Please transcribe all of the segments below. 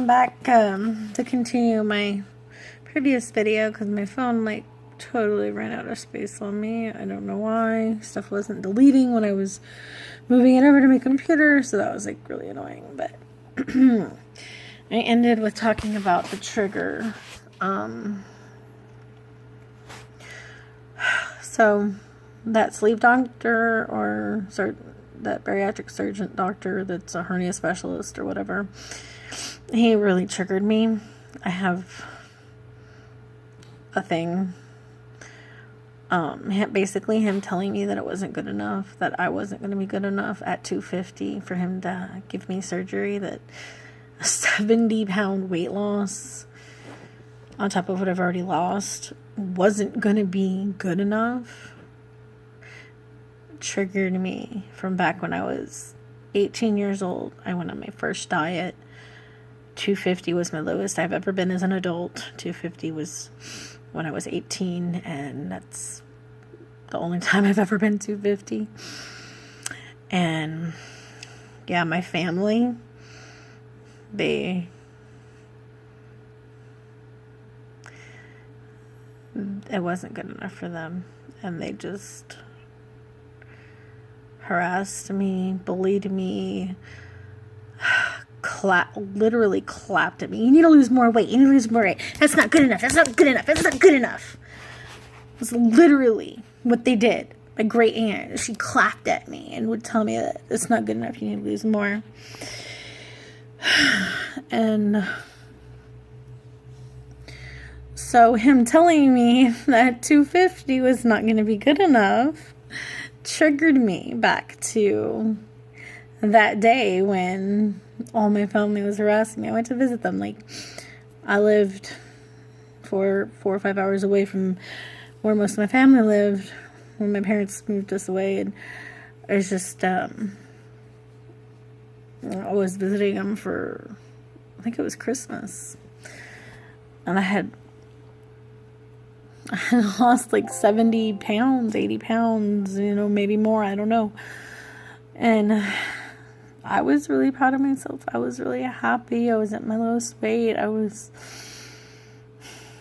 I'm back to continue my previous video because my phone like totally ran out of space on me. I don't know why. Stuff wasn't deleting when I was moving it over to my computer, so that was like really annoying. But I ended with talking about the trigger. So that sleep doctor or that bariatric surgeon doctor that's a hernia specialist or whatever, he really triggered me. I have a thing. Basically him telling me that it wasn't good enough, that I wasn't going to be good enough at 250 for him to give me surgery, that a 70-pound weight loss on top of what I've already lost wasn't going to be good enough. Triggered me from back when I was 18 years old. I went on my first diet. 250 was my lowest I've ever been as an adult. 250 was when I was 18, and that's the only time I've ever been 250. And yeah, my family, it wasn't good enough for them, and they just harassed me, bullied me, literally clapped at me. You need to lose more weight. You need to lose more weight. That's not good enough. That's not good enough. That's not good enough. It was literally what they did. My great aunt, she clapped at me and would tell me that it's not good enough. You need to lose more. And so him telling me that 250 was not going to be good enough triggered me back to that day when all my family was harassing me. I went to visit them. Like, I lived 4 or 5 hours away from where most of my family lived when my parents moved us away, and I was just I was visiting them for, I think it was Christmas, and I had lost like 70 pounds, 80 pounds, maybe more, I don't know. And I was really proud of myself. I was really happy. I was at my lowest weight. I was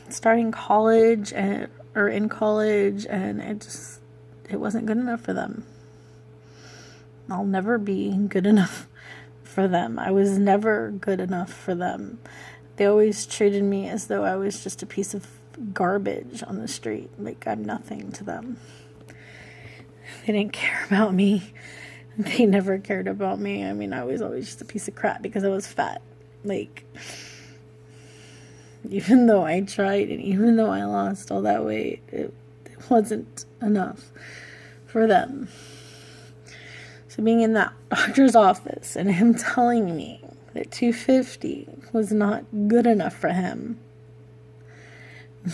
starting college in college, and it wasn't good enough for them. I'll never be good enough for them. I was never good enough for them. They always treated me as though I was just a piece of garbage on the street. Like, I'm nothing to them. They didn't care about me. They never cared about me. I mean, I was always just a piece of crap because I was fat. Like, even though I tried and even though I lost all that weight, it wasn't enough for them. So being in that doctor's office and him telling me that 250 was not good enough for him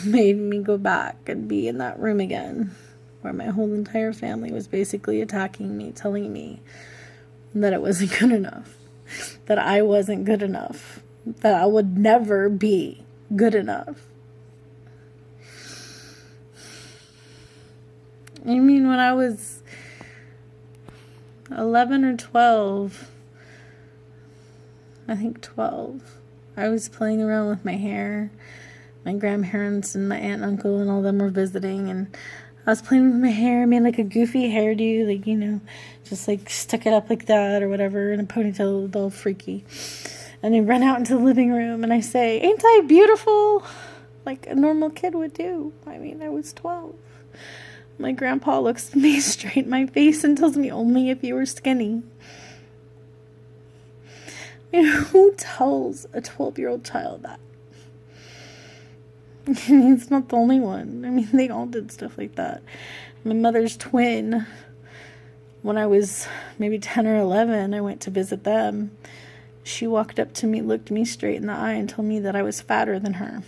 made me go back and be in that room again, where my whole entire family was basically attacking me, telling me that it wasn't good enough, that I wasn't good enough, that I would never be good enough. I mean, when I was 11 or 12, I think 12, I was playing around with my hair. My grandparents and my aunt and uncle and all them were visiting, and I was playing with my hair. I made like a goofy hairdo, like, just like stuck it up like that or whatever in a ponytail, all freaky. And I run out into the living room and I say, "Ain't I beautiful?" Like a normal kid would do. I mean, I was 12. My grandpa looks me straight in my face and tells me, "Only if you were skinny." Who tells a 12-year-old child that? He's not the only one. I mean, they all did stuff like that. My mother's twin, when I was maybe 10 or 11, I went to visit them. She walked up to me, looked me straight in the eye, and told me that I was fatter than her.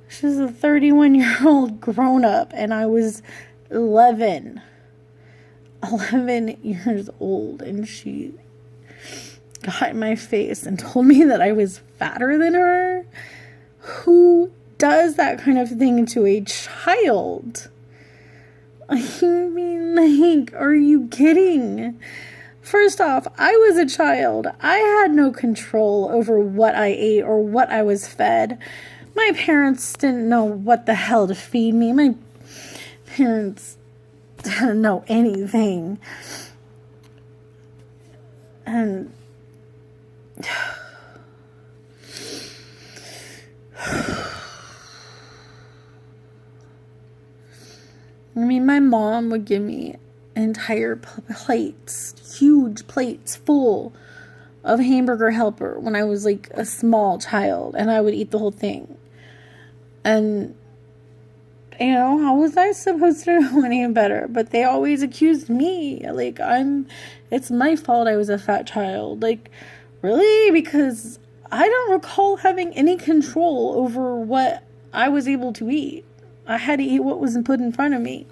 She's a 31-year-old grown-up, and I was 11 years old, and she got in my face and told me that I was fatter than her. Who does that kind of thing to a child? I mean, like, are you kidding? First off, I was a child. I had no control over what I ate or what I was fed. My parents didn't know what the hell to feed me. My parents didn't know anything. And I mean, my mom would give me entire plates, huge plates full of hamburger helper when I was like a small child, and I would eat the whole thing. And you know, how was I supposed to know any better? But they always accused me, like, it's my fault I was a fat child. Like, really? Because I don't recall having any control over what I was able to eat. I had to eat what was put in front of me.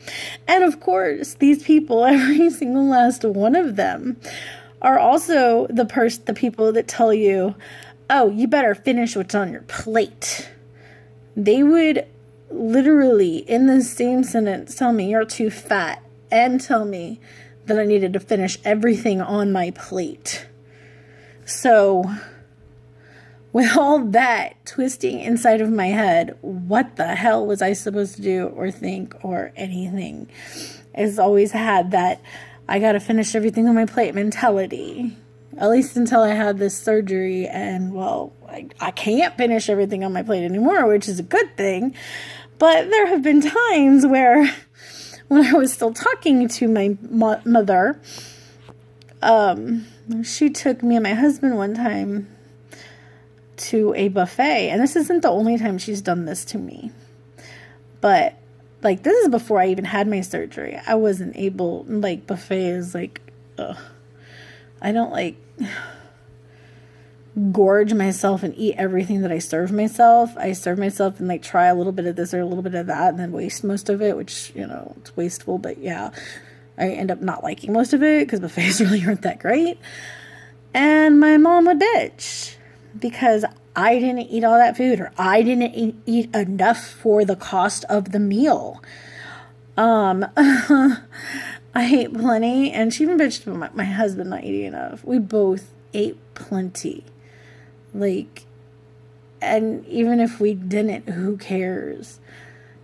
And of course, these people, every single last one of them, are also the people that tell you, oh, you better finish what's on your plate. They would literally, in the same sentence, tell me you're too fat, and tell me that I needed to finish everything on my plate. So, with all that twisting inside of my head, what the hell was I supposed to do or think or anything? It's always had that I gotta finish everything on my plate mentality. At least until I had this surgery, and well, I can't finish everything on my plate anymore, which is a good thing. But there have been times where, when I was still talking to my mother, she took me and my husband one time to a buffet. And this isn't the only time she's done this to me. But, like, this is before I even had my surgery. I wasn't able, like, buffet is like, ugh. I don't, like, gorge myself and eat everything that I serve myself. I serve myself and, like, try a little bit of this or a little bit of that and then waste most of it, which, you know, it's wasteful. But, yeah, I end up not liking most of it because buffets really aren't that great. And my mom would bitch because I didn't eat all that food, or I didn't eat enough for the cost of the meal. I ate plenty, and she even bitched about my husband not eating enough. We both ate plenty. Like, and even if we didn't, who cares?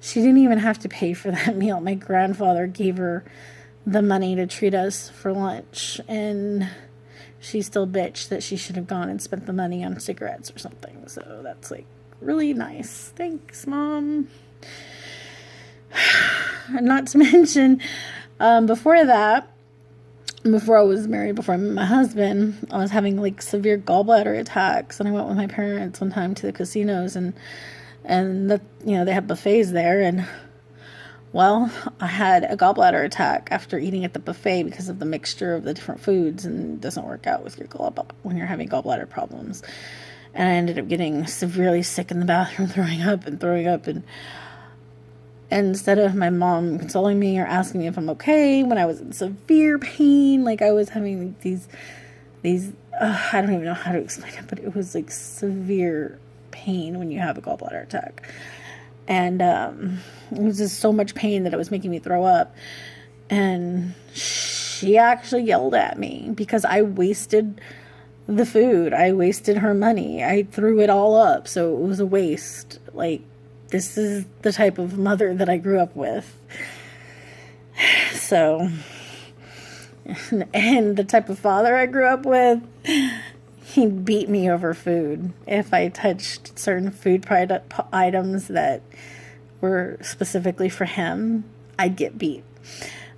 She didn't even have to pay for that meal. My grandfather gave her the money to treat us for lunch, and she still bitched that she should have gone and spent the money on cigarettes or something. So that's, like, really nice. Thanks, Mom. And not to mention, before that, before I was married, before I met my husband, I was having, like, severe gallbladder attacks. And I went with my parents one time to the casinos, and the, you know, they have buffets there, and well, I had a gallbladder attack after eating at the buffet because of the mixture of the different foods, and it doesn't work out with your when you're having gallbladder problems. And I ended up getting severely sick in the bathroom, throwing up, and instead of my mom consoling me or asking me if I'm okay, when I was in severe pain, like I was having these I don't even know how to explain it, but it was like severe pain when you have a gallbladder attack. And it was just so much pain that it was making me throw up. And she actually yelled at me because I wasted the food. I wasted her money. I threw it all up. So it was a waste. Like, this is the type of mother that I grew up with. So, and the type of father I grew up with, he beat me over food. If I touched certain food items that were specifically for him, I'd get beat.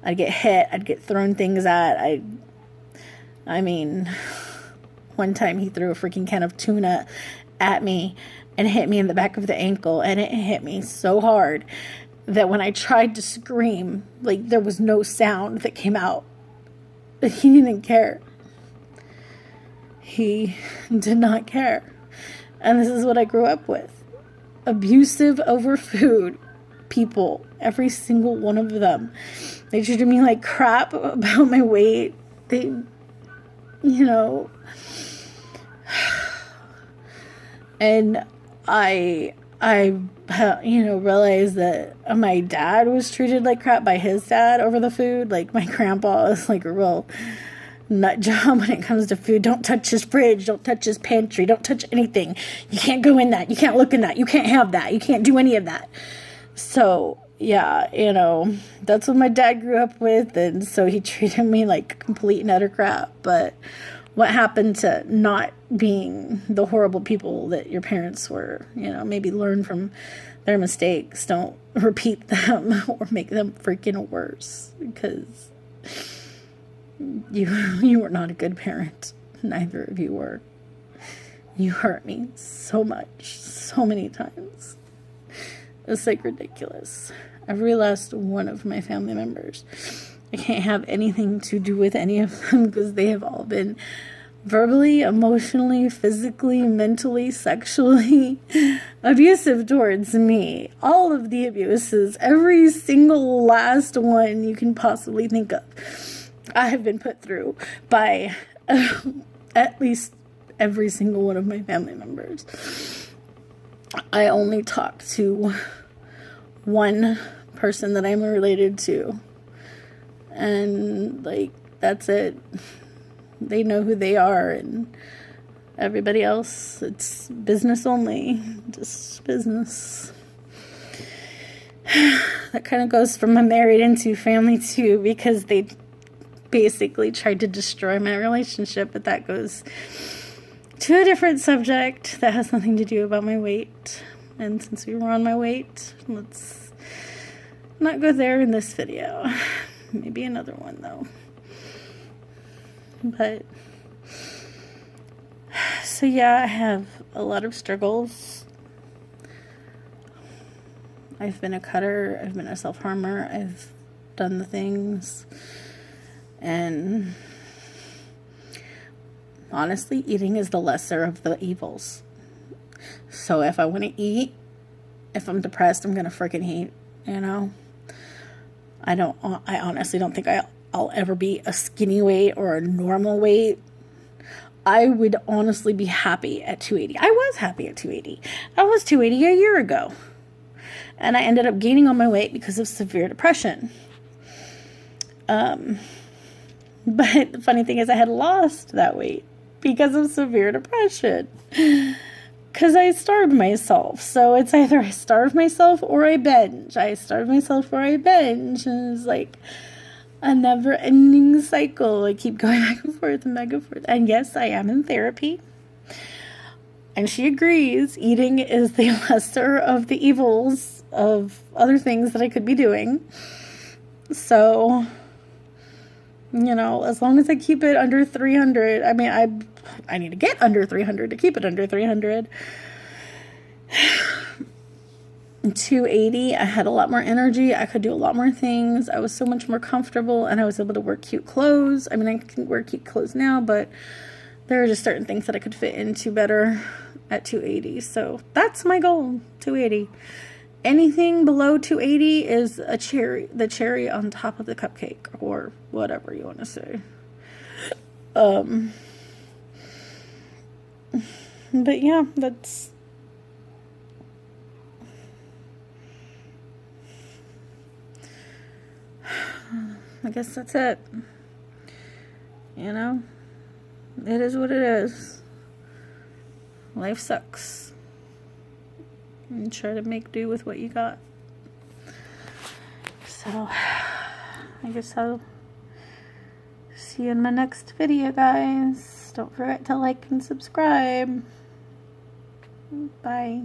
I'd get hit. I'd get thrown things at. I mean, one time he threw a freaking can of tuna at me and hit me in the back of the ankle, and it hit me so hard that when I tried to scream, like, there was no sound that came out. But he didn't care. He did not care. And this is what I grew up with. Abusive over food people. Every single one of them. They treated me like crap about my weight. They, you know. And I realized that my dad was treated like crap by his dad over the food. Like, my grandpa was like a real nut job when it comes to food. Don't touch his fridge. Don't touch his pantry. Don't touch anything. You can't go in that. You can't look in that. You can't have that. You can't do any of that. So, yeah, you know, that's what my dad grew up with. And so he treated me like complete and utter crap. But what happened to not being the horrible people that your parents were? You know, maybe learn from their mistakes. Don't repeat them or make them freaking worse, because you were not a good parent. Neither of you were. You hurt me so much, so many times. It's like ridiculous. Every last one of my family members. I can't have anything to do with any of them because they have all been verbally, emotionally, physically, mentally, sexually abusive towards me. All of the abuses, every single last one you can possibly think of, I have been put through by at least every single one of my family members. I only talk to one person that I'm related to, and like, that's it. They know who they are, and everybody else, it's business only. Just business. That kind of goes from a married into family too, because they basically tried to destroy my relationship, but that goes to a different subject that has nothing to do about my weight. And since we were on my weight, let's not go there in this video. Maybe another one though. But so yeah, I have a lot of struggles. I've been a cutter, I've been a self-harmer, I've done the things, and honestly, eating is the lesser of the evils. So if I want to eat, if I'm depressed, I'm gonna freaking eat, you know. I honestly don't think I'll ever be a skinny weight or a normal weight. I would honestly be happy at 280. I was happy at 280. I was 280 a year ago. And I ended up gaining on my weight because of severe depression. But the funny thing is I had lost that weight because of severe depression. Because I starved myself. So it's either I starve myself or I binge. I starve myself or I binge. And it's like a never-ending cycle. I keep going back and forth and back and forth. And yes, I am in therapy. And she agrees. Eating is the lesser of the evils of other things that I could be doing. So, you know, as long as I keep it under 300, I mean, I need to get under 300 to keep it under 300. 280, I had a lot more energy. I could do a lot more things. I was so much more comfortable, and I was able to wear cute clothes. I mean, I can wear cute clothes now, but there are just certain things that I could fit into better at 280. So that's my goal, 280. Anything below 280 is the cherry on top of the cupcake, or whatever you want to say. But yeah, I guess that's it. You know, it is what it is. Life sucks. And try to make do with what you got. So, I guess I'll see you in my next video, guys. Don't forget to like and subscribe. Bye.